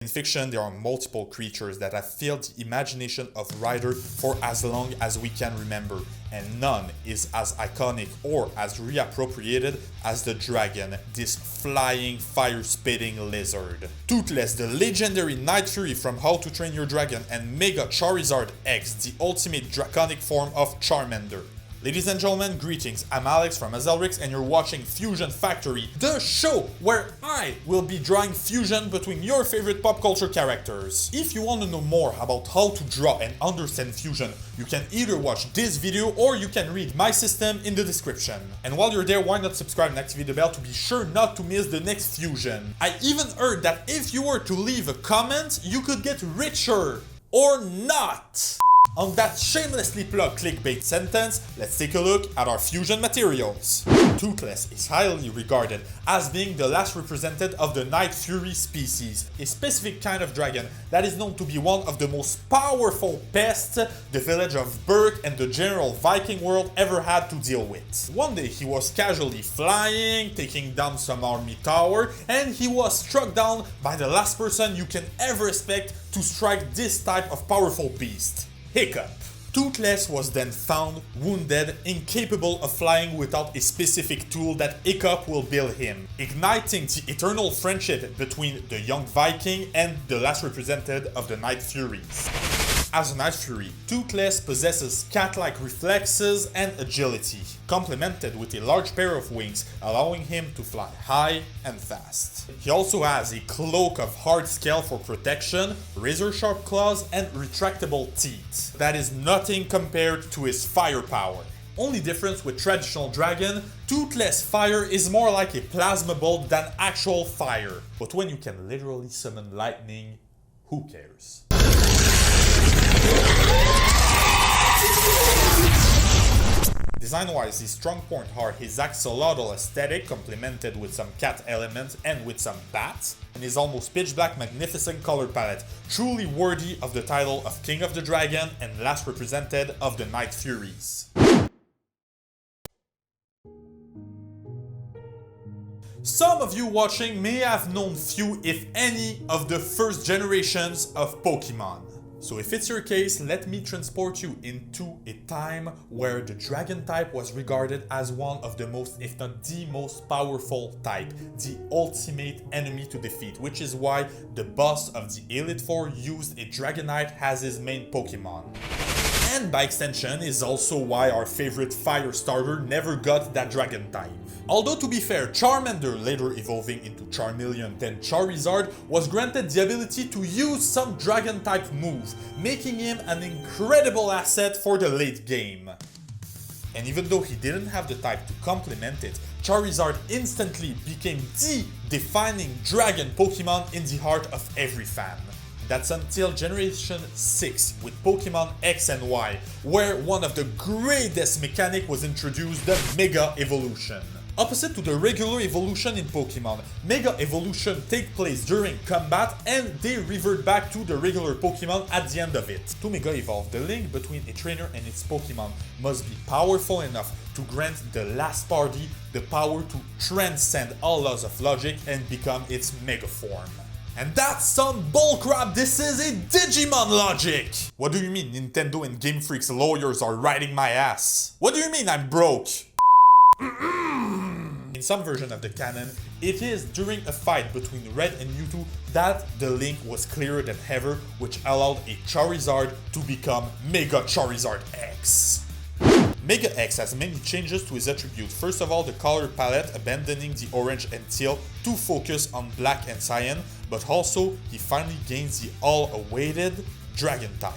In fiction, there are multiple creatures that have filled the imagination of writers for as long as we can remember, and none is as iconic or as reappropriated as the dragon, this flying, fire-spitting lizard. Toothless, the legendary Night Fury from How to Train Your Dragon, and Mega Charizard X, the ultimate draconic form of Charmander. Ladies and gentlemen, greetings, I'm Alex from Azelrix and you're watching Fusion Factory, the show where I will be drawing fusion between your favorite pop culture characters. If you want to know more about how to draw and understand fusion, you can either watch this video or you can read my system in the description. And while you're there, why not subscribe and activate the bell to be sure not to miss the next fusion. I even heard that if you were to leave a comment, you could get richer. Or not. On that shamelessly plugged clickbait sentence, let's take a look at our fusion materials. Toothless is highly regarded as being the last representative of the Night Fury species, a specific kind of dragon that is known to be one of the most powerful pests the village of Berk and the general Viking world ever had to deal with. One day he was casually flying, taking down some army tower, and he was struck down by the last person you can ever expect to strike this type of powerful beast. Hiccup. Toothless was then found wounded, incapable of flying without a specific tool that Hiccup will build him, igniting the eternal friendship between the young Viking and the last representative of the Night Furies. As a Night Fury, Toothless possesses cat-like reflexes and agility, complemented with a large pair of wings, allowing him to fly high and fast. He also has a cloak of hard scale for protection, razor-sharp claws, and retractable teeth. That is nothing compared to his firepower. Only difference with traditional dragon, Toothless fire is more like a plasma bolt than actual fire. But when you can literally summon lightning, who cares? Design-wise, his strong point are his axolotl aesthetic, complemented with some cat elements and with some bats, and his almost pitch-black magnificent color palette, truly worthy of the title of King of the Dragon and last representative of the Night Furies. Some of you watching may have known few, if any, of the first generations of Pokemon. So if it's your case, let me transport you into a time where the dragon type was regarded as one of the most, if not the most powerful type, the ultimate enemy to defeat, which is why the boss of the Elite Four used a Dragonite as his main Pokemon. And by extension is also why our favorite fire starter never got that dragon type. Although to be fair, Charmander, later evolving into Charmeleon then Charizard, was granted the ability to use some dragon type moves, making him an incredible asset for the late game. And even though he didn't have the type to complement it, Charizard instantly became the defining dragon Pokemon in the heart of every fan. That's until Generation 6 with Pokemon X and Y, where one of the greatest mechanics was introduced, the Mega Evolution. Opposite to the regular evolution in Pokemon, Mega Evolution take place during combat and they revert back to the regular Pokemon at the end of it. To Mega Evolve, the link between a trainer and its Pokemon must be powerful enough to grant the last party the power to transcend all laws of logic and become its Mega form. And that's some bullcrap, this is a Digimon logic! What do you mean Nintendo and Game Freak's lawyers are riding my ass? What do you mean I'm broke? In some version of the canon, it is during a fight between Red and Mewtwo that the link was clearer than ever, which allowed a Charizard to become Mega Charizard X. Mega X has many changes to his attributes. First of all, the color palette, abandoning the orange and teal to focus on black and cyan, but also he finally gains the all-awaited dragon type.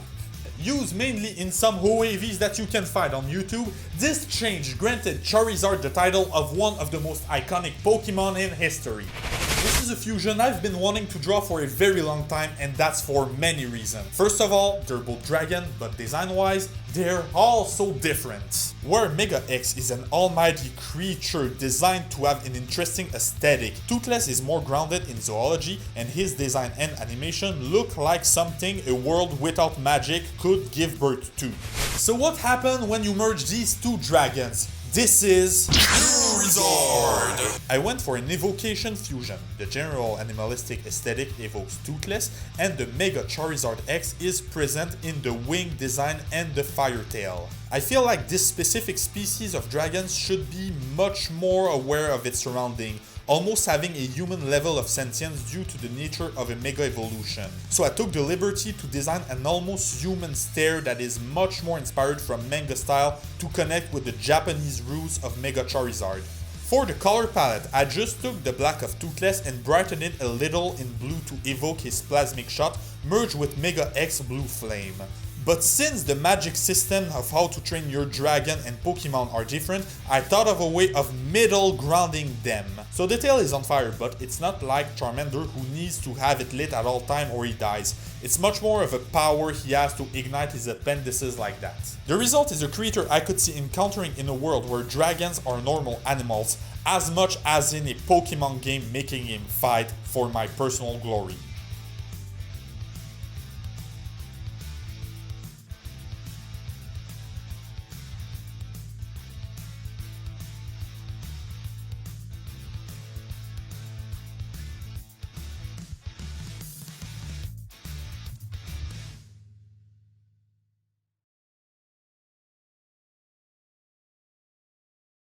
Used mainly in some OAVs that you can find on YouTube, this change granted Charizard the title of one of the most iconic Pokemon in history. This is a fusion I've been wanting to draw for a very long time, and that's for many reasons. First of all, they're both dragon, but design-wise, they're all so different. Where Mega X is an almighty creature designed to have an interesting aesthetic, Toothless is more grounded in zoology, and his design and animation look like something a world without magic could give birth to. So what happened when you merge these two dragons? This is Furyzard! I went for an evocation fusion. The general animalistic aesthetic evokes Toothless, and the Mega Charizard X is present in the wing design and the fire tail. I feel like this specific species of dragons should be much more aware of its surrounding, almost having a human level of sentience due to the nature of a mega evolution. So I took the liberty to design an almost human stare that is much more inspired from manga style to connect with the Japanese roots of Mega Charizard. For the color palette, I just took the black of Toothless and brightened it a little in blue to evoke his plasmic shot, merged with Mega X Blue Flame. But since the magic system of how to train your dragon and Pokemon are different, I thought of a way of middle grounding them. So the tail is on fire, but it's not like Charmander who needs to have it lit at all time or he dies. It's much more of a power he has to ignite his appendices like that. The result is a creature I could see encountering in a world where dragons are normal animals, as much as in a Pokemon game making him fight for my personal glory.